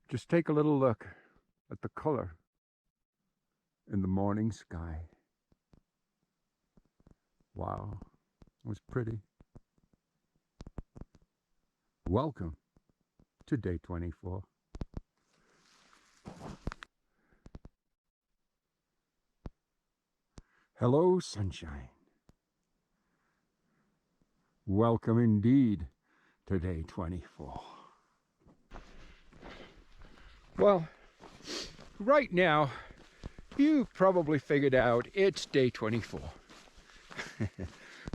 Just take a little look at the color in the morning sky. Wow, it was pretty. Welcome to day 24. Hello, sunshine. Welcome indeed to day 24. Well, right now, you've probably figured out it's day 24.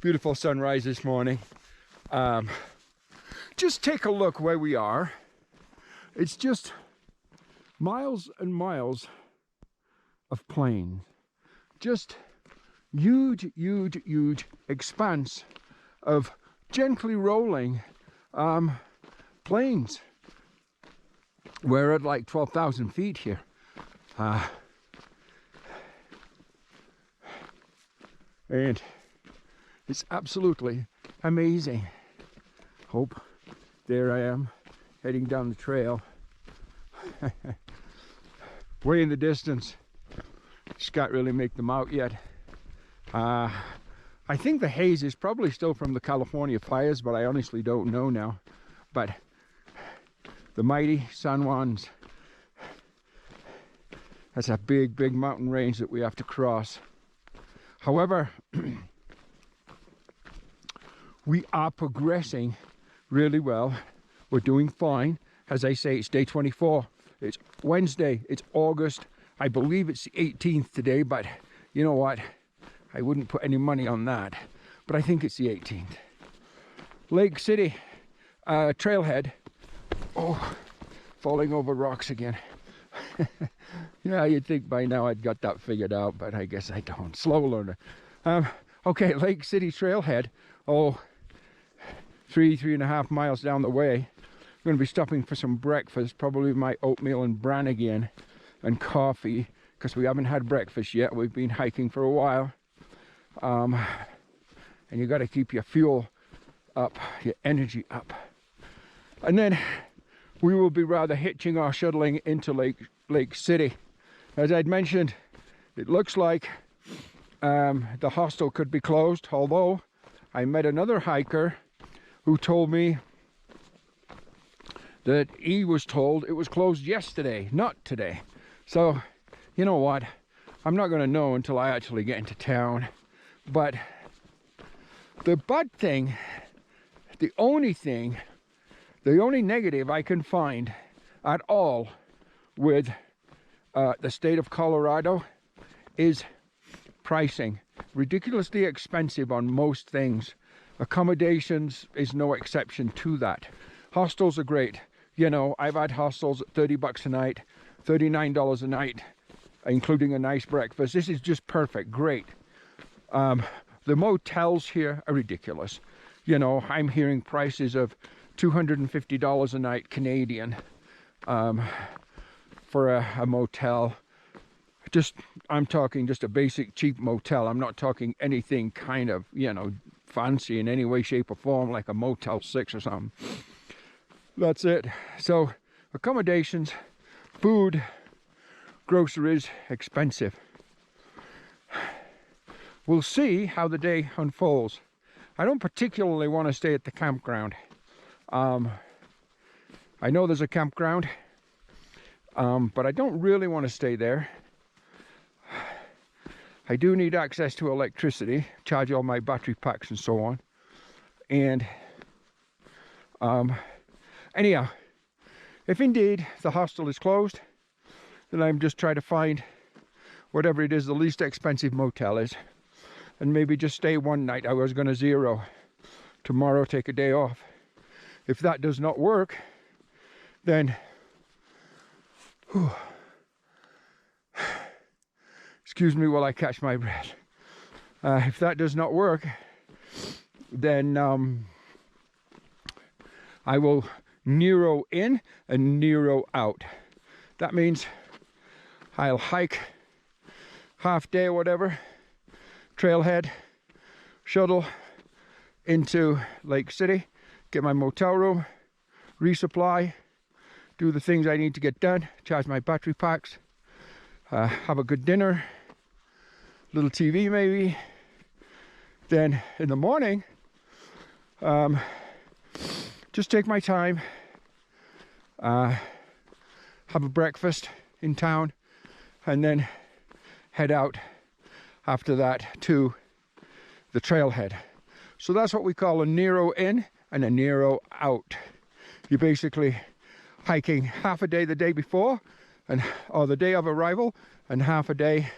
Beautiful sunrise this morning. Just take a look where we are. It's just miles and miles of plains. Just huge, huge, huge expanse of gently rolling plains. We're at like 12,000 feet here. And it's absolutely amazing. Hope. There I am, heading down the trail. Way in the distance. Just can't really make them out yet. I think the haze is probably still from the California fires, but I honestly don't know now. But the mighty San Juans, that's a big, big mountain range that we have to cross. However, we are progressing really well. We're doing fine. As I say, it's day 24. It's Wednesday. It's August. I believe it's the 18th today, but you know what? I wouldn't put any money on that. But I think it's the 18th. Lake City trailhead. Oh, falling over rocks again. Yeah, you'd think by now I'd got that figured out, but I guess I don't. Slow learner. Okay, Lake City trailhead. Oh, 3.5 miles down the way. I'm going to be stopping for some breakfast, probably my oatmeal and bran again, and coffee, because we haven't had breakfast yet. We've been hiking for a while. And you got to keep your fuel up, your energy up. And then we will be rather hitching or shuttling into Lake City. As I'd mentioned, it looks like the hostel could be closed, although I met another hiker who told me that he was told it was closed yesterday, not today. So, you know what? I'm not going to know until I actually get into town. But the bad thing, the only negative I can find at all with the state of Colorado is pricing. Ridiculously expensive on most things. Accommodations is no exception to that. Hostels are great. You know, I've had hostels at 30 bucks a night, $39 a night, including a nice breakfast. This is just perfect, great. The motels here are ridiculous. You know, I'm hearing prices of $250 a night Canadian for a motel. I'm talking just a basic cheap motel. I'm not talking anything kind of, you know, fancy in any way, shape or form, like a Motel 6 or something. That's it. So accommodations, food, groceries, expensive. We'll see how the day unfolds. I don't particularly want to stay at the campground. I know there's a campground, but I don't really want to stay there. I do need access to electricity, charge all my battery packs and so on. And anyhow, if indeed the hostel is closed, then I'm just trying to find whatever it is the least expensive motel is, and maybe just stay one night. I was going to zero. Tomorrow take a day off. If that does not work, then excuse me while I catch my breath. If that does not work, then I will Nero in and Nero out. That means I'll hike half day or whatever, trailhead, shuttle into Lake City, get my motel room, resupply, do the things I need to get done, charge my battery packs, have a good dinner, little TV maybe. Then in the morning, just take my time, have a breakfast in town, and then head out after that to the trailhead. So that's what we call a Nero in and a Nero out. You're basically hiking half a day the day before, or the day of arrival, and half a day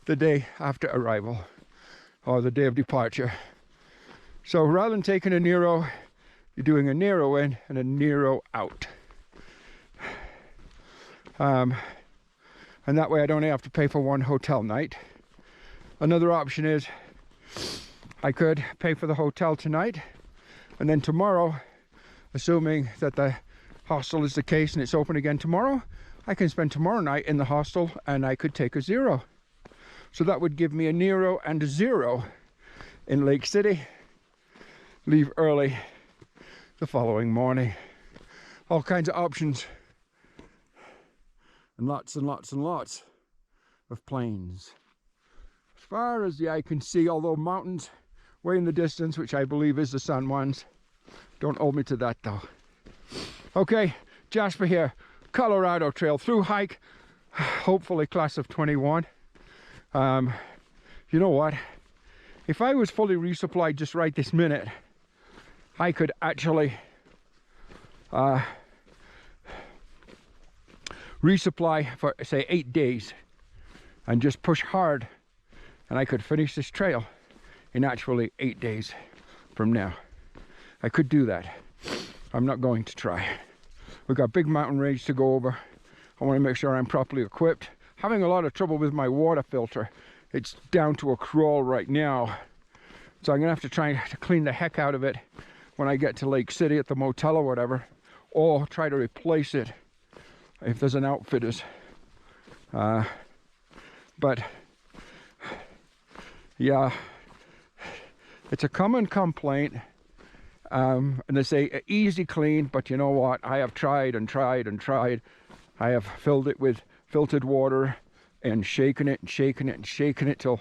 the day after arrival, or the day of departure. So rather than taking a Nero, you're doing a Nero in and a Nero out. And that way I don't have to pay for one hotel night. Another option is I could pay for the hotel tonight, and then tomorrow, assuming that the hostel is the case and it's open again tomorrow, I can spend tomorrow night in the hostel and I could take a zero. So that would give me a Nero and a zero in Lake City. Leave early the following morning. All kinds of options. And lots and lots and lots of plains. As far as the eye can see, although mountains way in the distance, which I believe is the San Juans. Don't hold me to that though. Okay, Jasper here, Colorado Trail through hike, hopefully class of 21. You know what? If I was fully resupplied just right this minute, I could actually resupply for say 8 days and just push hard, and I could finish this trail in actually 8 days from now. I could do that. I'm not going to try. We've got big mountain range to go over. I want to make sure I'm properly equipped. Having a lot of trouble with my water filter. It's down to a crawl right now. So I'm gonna have to try to clean the heck out of it when I get to Lake City at the motel or whatever, or try to replace it if there's an outfitters. But yeah, it's a common complaint, and they say easy clean, but you know what? I have tried and tried and tried. I have filled it with filtered water and shaken it and shaken it and shaken it till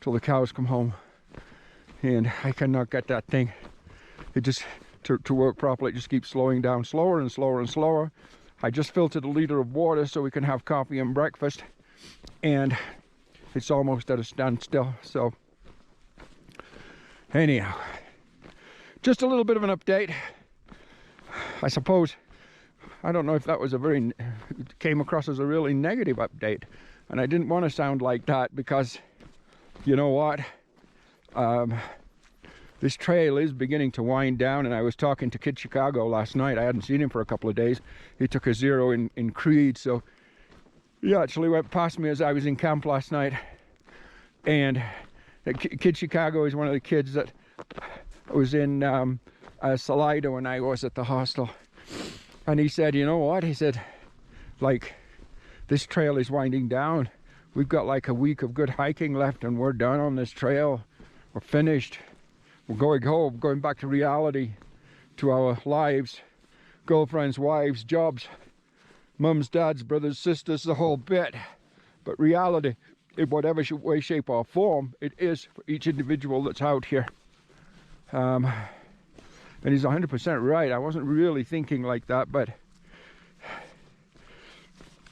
the cows come home, and I cannot get that thing. It just to work properly. It just keeps slowing down, slower and slower and slower. I just filtered a liter of water so we can have coffee and breakfast, and it's almost at a standstill. So anyhow, just a little bit of an update. I suppose, I don't know if that was came across as a really negative update, and I didn't want to sound like that, because you know what, this trail is beginning to wind down. And I was talking to Kid Chicago last night. I hadn't seen him for a couple of days. He took a zero in Creed, so he actually went past me as I was in camp last night. And Kid Chicago is one of the kids that was in Salida when I was at the hostel. And he said, you know what? He said, like, this trail is winding down. We've got like a week of good hiking left and we're done on this trail. We're finished. We're going home, going back to reality, to our lives, girlfriends, wives, jobs, mums, dads, brothers, sisters, the whole bit. But reality, in whatever way, shape or form it is for each individual that's out here. And he's 100% right. I wasn't really thinking like that, but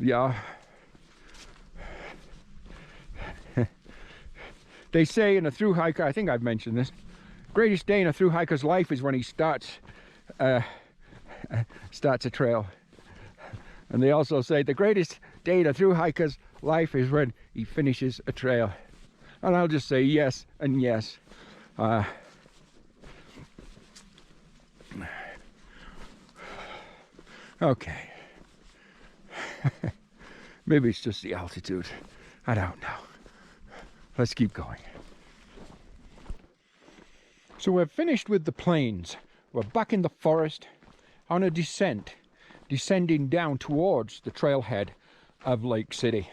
yeah. They say in a thru hiker, I think I've mentioned this, greatest day in a thru hiker's life is when he starts a trail. And they also say the greatest day in a thru hiker's life is when he finishes a trail. And I'll just say yes and yes. Okay. Maybe it's just the altitude. I don't know. Let's keep going. So we're finished with the plains. We're back in the forest on a descent, descending down towards the trailhead of Lake City.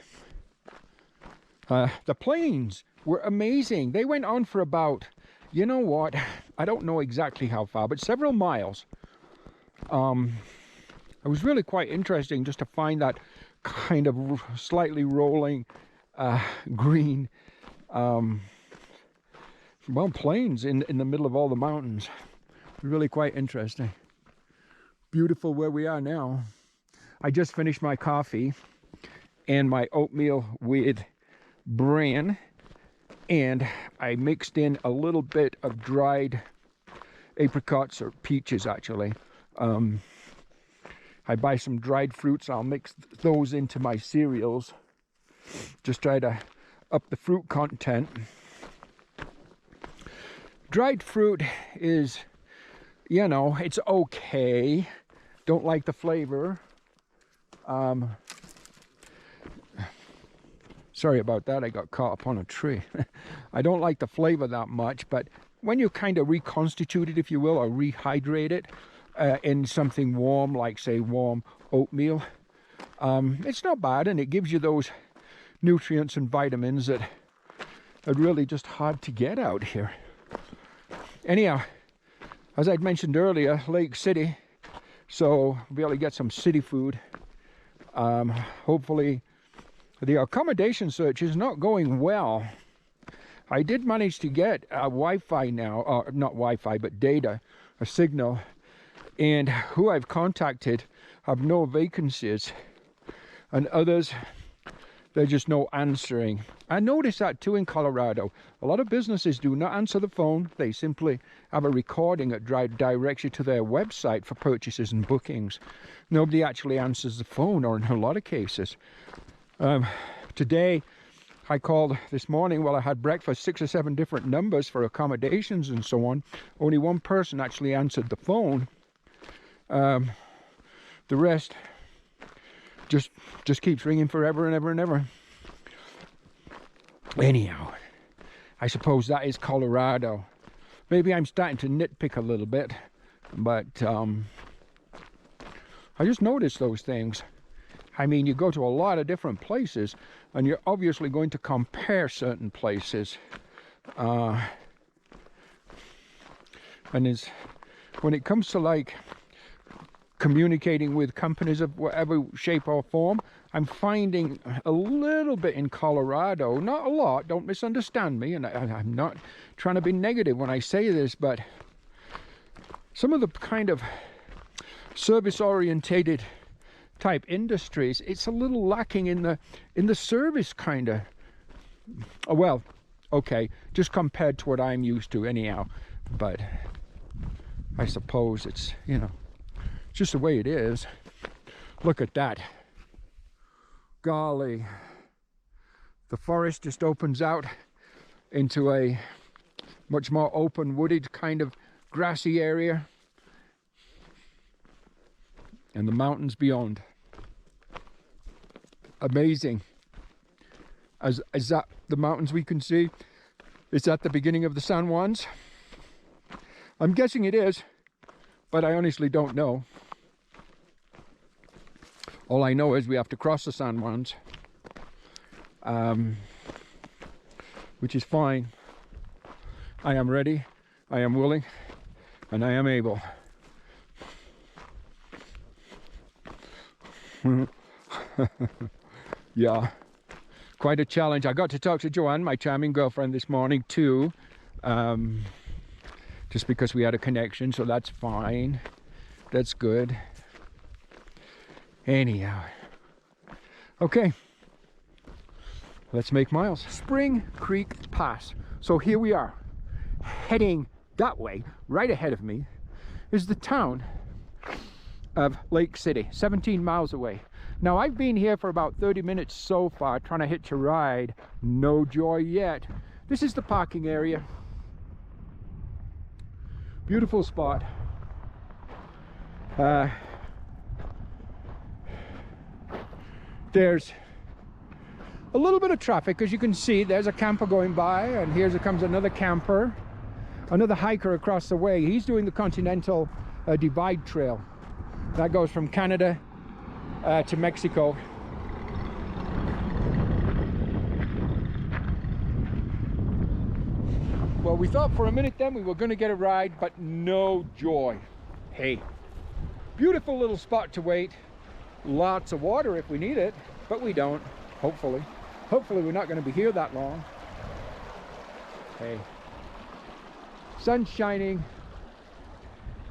The plains were amazing. They went on for about, you know what, I don't know exactly how far, but several miles. It was really quite interesting just to find that kind of slightly rolling green well, plains in the middle of all the mountains. Really quite interesting. Beautiful where we are now. I just finished my coffee and my oatmeal with bran, and I mixed in a little bit of dried apricots, or peaches actually. I buy some dried fruits. I'll mix those into my cereals. Just try to up the fruit content. Dried fruit is, you know, it's okay. Don't like the flavor. Sorry about that, I got caught up on a tree. I don't like the flavor that much, but when you kind of reconstitute it, if you will, or rehydrate it in something warm, like say warm oatmeal, it's not bad, and it gives you those nutrients and vitamins that are really just hard to get out here. Anyhow, as I'd mentioned earlier, Lake City, so we'll be able to get some city food. Hopefully the accommodation search is not going well. I did manage to get Wi-Fi now, or not Wi-Fi, but data, a signal, and who I've contacted have no vacancies, and others, there's just no answering. I noticed that too in Colorado. A lot of businesses do not answer the phone. They simply have a recording that directs you to their website for purchases and bookings. Nobody actually answers the phone, or in a lot of cases. Today, I called this morning while I had breakfast 6 or 7 different numbers for accommodations and so on. Only one person actually answered the phone. The rest just keeps ringing forever and ever and ever. Anyhow, I suppose that is Colorado. Maybe I'm starting to nitpick a little bit, but I just noticed those things. I mean, you go to a lot of different places, and you're obviously going to compare certain places. And when it comes to like communicating with companies of whatever shape or form, I'm finding a little bit in Colorado, not a lot, don't misunderstand me, and I'm not trying to be negative when I say this, but some of the kind of service-orientated type industries, it's a little lacking in the service kind of, well, okay, just compared to what I'm used to anyhow, but I suppose it's, you know, just the way it is. Look at that. Golly. The forest just opens out into a much more open, wooded kind of grassy area. And the mountains beyond. Amazing. Is that the mountains we can see? Is that the beginning of the San Juans? I'm guessing it is, but I honestly don't know. All I know is we have to cross the San Juans, which is fine. I am ready, I am willing, and I am able. Yeah, quite a challenge. I got to talk to Joanne, my charming girlfriend, this morning too, just because we had a connection, so that's fine. That's good. Anyhow, okay, let's make miles. Spring Creek Pass. So here we are, heading that way. Right ahead of me is the town of Lake City, 17 miles away. Now, I've been here for about 30 minutes so far, trying to hitch a ride. No joy yet. This is the parking area. Beautiful spot. There's a little bit of traffic, as you can see. There's a camper going by, and here comes another camper, another hiker across the way. He's doing the Continental Divide Trail. That goes from Canada to Mexico. Well, we thought for a minute then we were going to get a ride, but no joy. Hey, Beautiful little spot to wait. Lots of water if we need it, but we don't, hopefully. Hopefully we're not going to be here that long. Hey, sun's shining.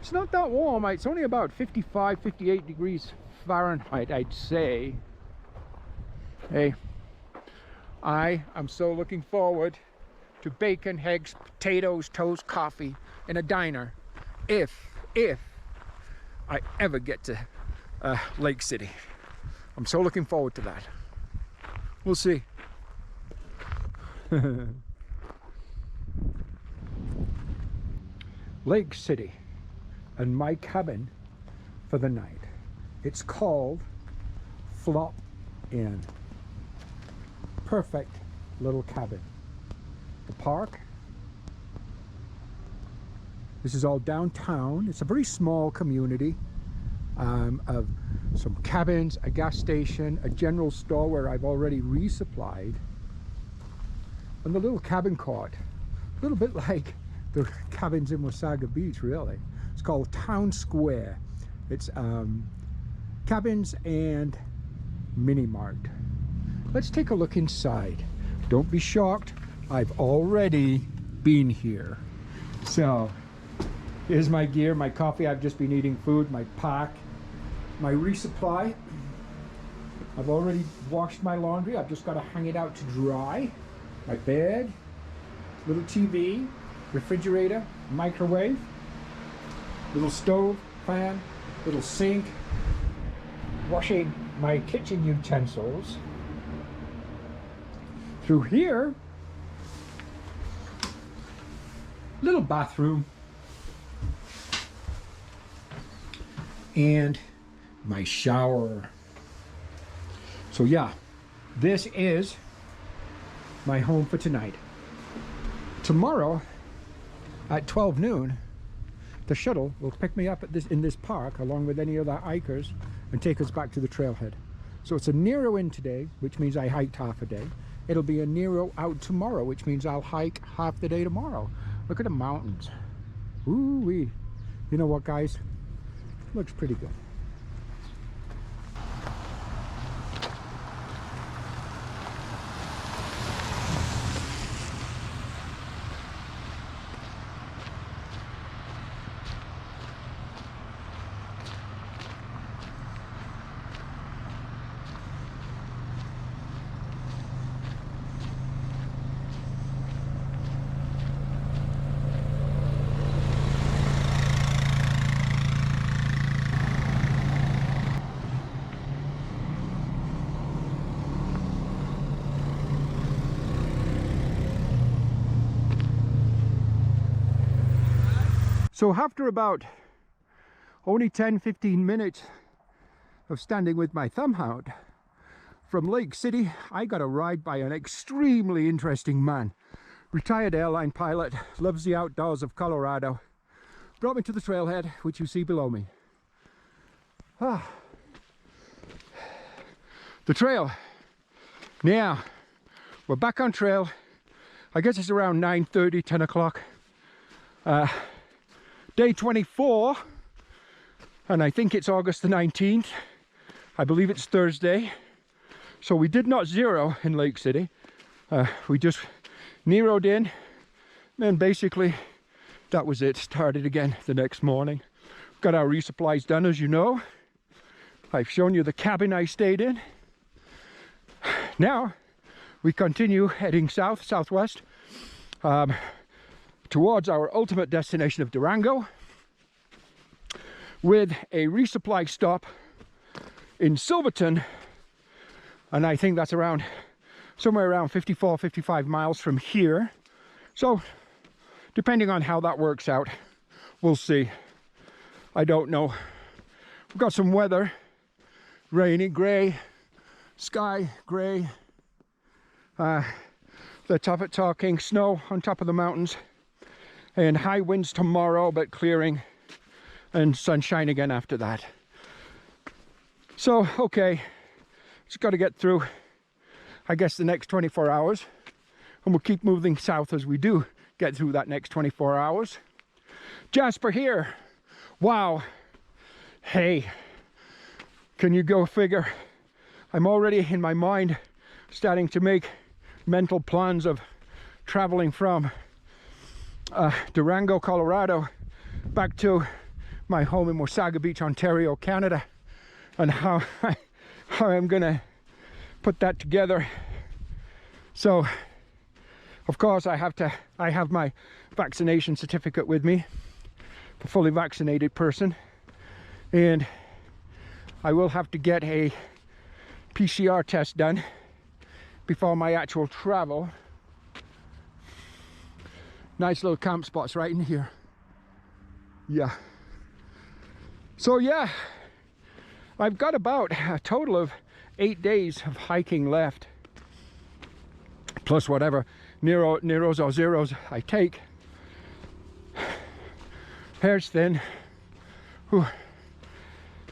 It's not that warm. It's only about 55, 58 degrees Fahrenheit, I'd say. Hey, I am so looking forward to bacon, eggs, potatoes, toast, coffee in a diner if I ever get to Lake City. I'm so looking forward to that. We'll see. Lake City and my cabin for the night. It's called Flop Inn. Perfect little cabin. The park. This is all downtown. It's a very small community of some cabins, a gas station, a general store where I've already resupplied, and the little cabin court. A little bit like the cabins in Wasaga Beach, really. It's called Town Square. It's cabins and mini mart. Let's take a look inside. Don't be shocked, I've already been here. So here's my gear, my coffee. I've just been eating food, my pack, my resupply. I've already washed my laundry. I've just got to hang it out to dry. My bed, little TV, refrigerator, microwave, little stove, fan, little sink, washing my kitchen utensils. Through here, little bathroom, and my shower. So yeah, this is my home for tonight. Tomorrow at 12 noon, the shuttle will pick me up at in this park along with any other hikers and take us back to the trailhead. So it's a Nero in today, which means I hiked half a day. It'll be a Nero out tomorrow, which means I'll hike half the day tomorrow. Look at the mountains. Ooh-wee. You know what, guys? Looks pretty good. So after about only 10-15 minutes of standing with my thumb out from Lake City, I got a ride by an extremely interesting man. Retired airline pilot, loves the outdoors of Colorado. Brought me to the trailhead, which you see below me. The trail. Now, we're back on trail. I guess it's around 9:30, 10 o'clock. Day 24, and I think it's August the 19th. I believe it's Thursday. So we did not zero in Lake City. We just Nero'd in, and basically that was it. Started again the next morning. Got our resupplies done, as you know. I've shown you the cabin I stayed in. Now we continue heading south, southwest, towards our ultimate destination of Durango, with a resupply stop in Silverton, and I think that's around somewhere around 54, 55 miles from here. So depending on how that works out, we'll see. I don't know. We've got some weather, rainy, gray sky, gray, the top of talking, snow on top of the mountains, and high winds tomorrow, but clearing, and sunshine again after that. So, okay, just got to get through, I guess, the next 24 hours, and we'll keep moving south as we do get through that next 24 hours. Jasper here. Wow. Hey, can you go figure? I'm already in my mind starting to make mental plans of traveling from Durango, Colorado back to my home in Wasaga Beach, Ontario, Canada, and how I'm gonna put that together. So of course I have my vaccination certificate with me, a fully vaccinated person, and I will have to get a PCR test done before my actual travel. Nice little camp spots right in here. Yeah. So yeah, I've got about a total of 8 days of hiking left, plus whatever Neros or zeros I take. Hair's thin. Whew.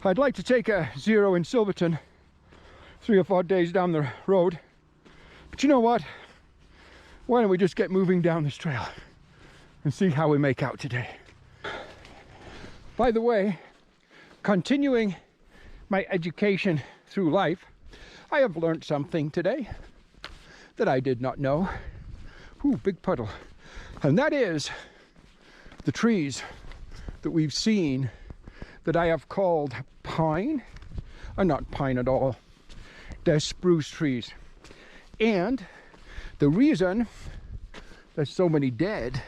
I'd like to take a zero in Silverton 3 or 4 days down the road, but you know what? Why don't we just get moving down this trail and see how we make out today. By the way, continuing my education through life, I have learned something today that I did not know. Ooh, big puddle. And that is the trees that we've seen that I have called pine are not pine at all. They're spruce trees. And the reason there's so many dead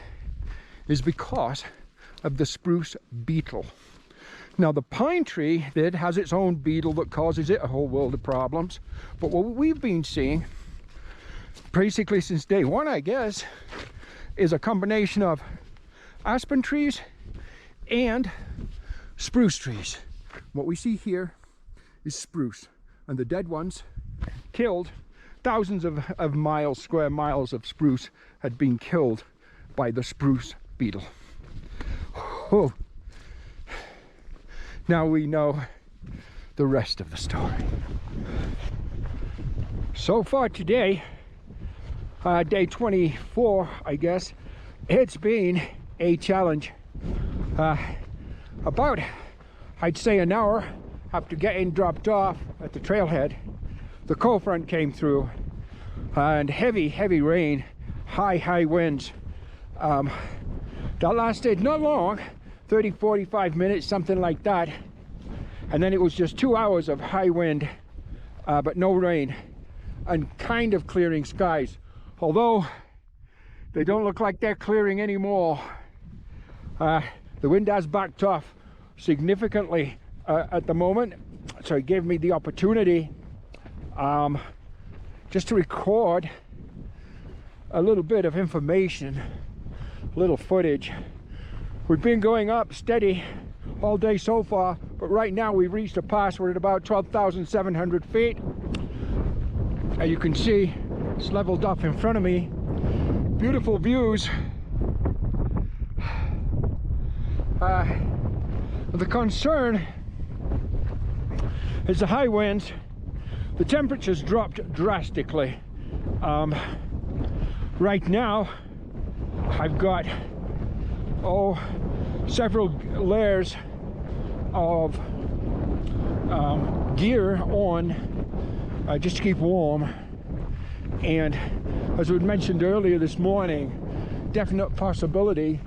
is because of the spruce beetle. Now the pine tree that has its own beetle that causes it a whole world of problems, but what we've been seeing basically since day one, I guess, is a combination of aspen trees and spruce trees. What we see here is spruce, and the dead ones killed, thousands of square miles of spruce had been killed by the spruce beetle. Oh. Now we know the rest of the story. So far today, day 24, I guess, it's been a challenge. About, I'd say, an hour after getting dropped off at the trailhead, the cold front came through, and heavy rain, high winds. That lasted not long, 30-45 minutes, something like that, and then it was just 2 hours of high wind, but no rain, and kind of clearing skies, although they don't look like they're clearing anymore. The wind has backed off significantly at the moment, so it gave me the opportunity just to record a little bit of information, a little footage. We've been going up steady all day so far, but right now we've reached a pass. We're at about 12,700 feet. As you can see, it's leveled off in front of me. Beautiful views. The concern is the high winds. The temperature's dropped drastically. Right now, I've got several layers of gear on just to keep warm, and as we mentioned earlier this morning, definite possibility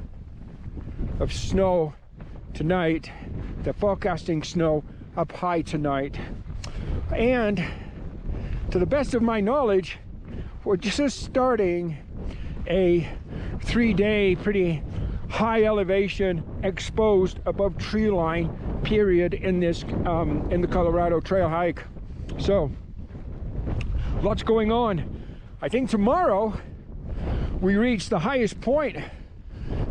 of snow tonight. They're forecasting snow up high tonight, and to the best of my knowledge, we're just starting a 3-day pretty high elevation, exposed above tree line period in this in the Colorado trail hike. So lots going on. I think tomorrow we reach the highest point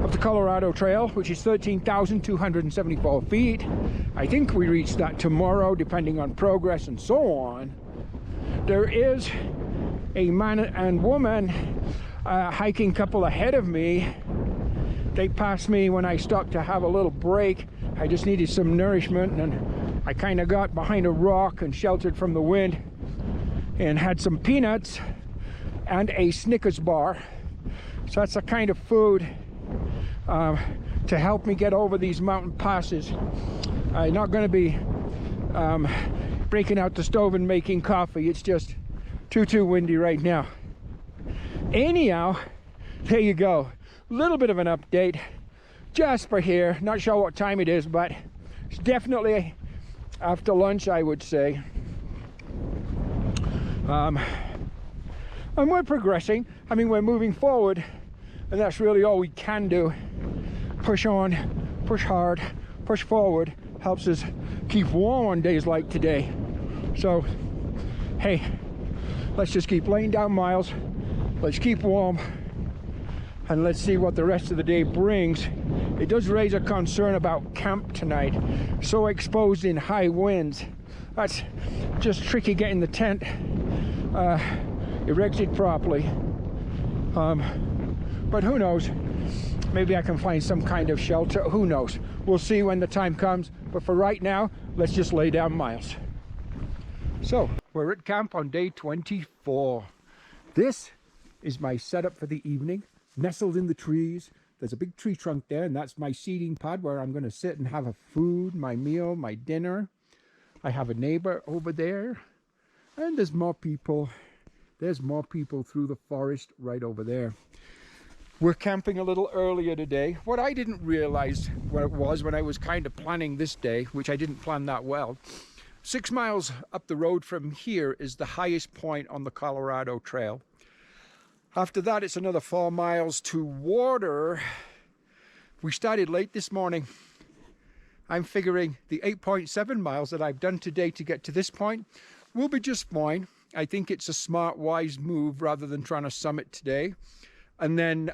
of the Colorado Trail, which is 13,274 feet. I think we reach that tomorrow, depending on progress and so on. There is a man and woman hiking couple ahead of me. They passed me when I stopped to have a little break. I just needed some nourishment, and I kind of got behind a rock and sheltered from the wind and had some peanuts and a Snickers bar. So that's the kind of food to help me get over these mountain passes. I'm not going to be breaking out the stove and making coffee. It's just too windy right now. Anyhow, there you go. Little bit of an update. Jasper here. Not sure what time it is, but it's definitely after lunch, I would say. And we're progressing. I mean, we're moving forward, and that's really all we can do. Push on, push hard, push forward. Helps us keep warm on days like today. So, hey, let's just keep laying down miles. Let's keep warm, and let's see what the rest of the day brings. It does raise a concern about camp tonight. So exposed in high winds. That's just tricky getting the tent erected properly. But who knows? Maybe I can find some kind of shelter. Who knows? We'll see when the time comes. But for right now, let's just lay down miles. So, we're at camp on day 24. This is my setup for the evening. Nestled in the trees. There's a big tree trunk there, and that's my seating pad where I'm going to sit and have a food, my meal, my dinner. I have a neighbor over there, and there's more people. There's more people through the forest right over there. We're camping a little earlier today. What I didn't realize what it was when I was kind of planning this day, which I didn't plan that well, 6 miles up the road from here is the highest point on the Colorado Trail. After that, it's another 4 miles to water. We started late this morning. I'm figuring the 8.7 miles that I've done today to get to this point will be just fine. I think it's a smart, wise move rather than trying to summit today. And then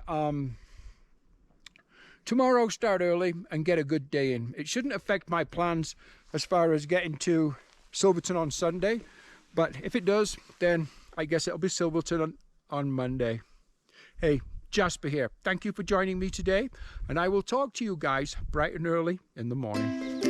tomorrow start early and get a good day in. It shouldn't affect my plans as far as getting to Silverton on Sunday. But if it does, then I guess it'll be Silverton on Monday. Hey, Jasper here. Thank you for joining me today, and I will talk to you guys bright and early in the morning.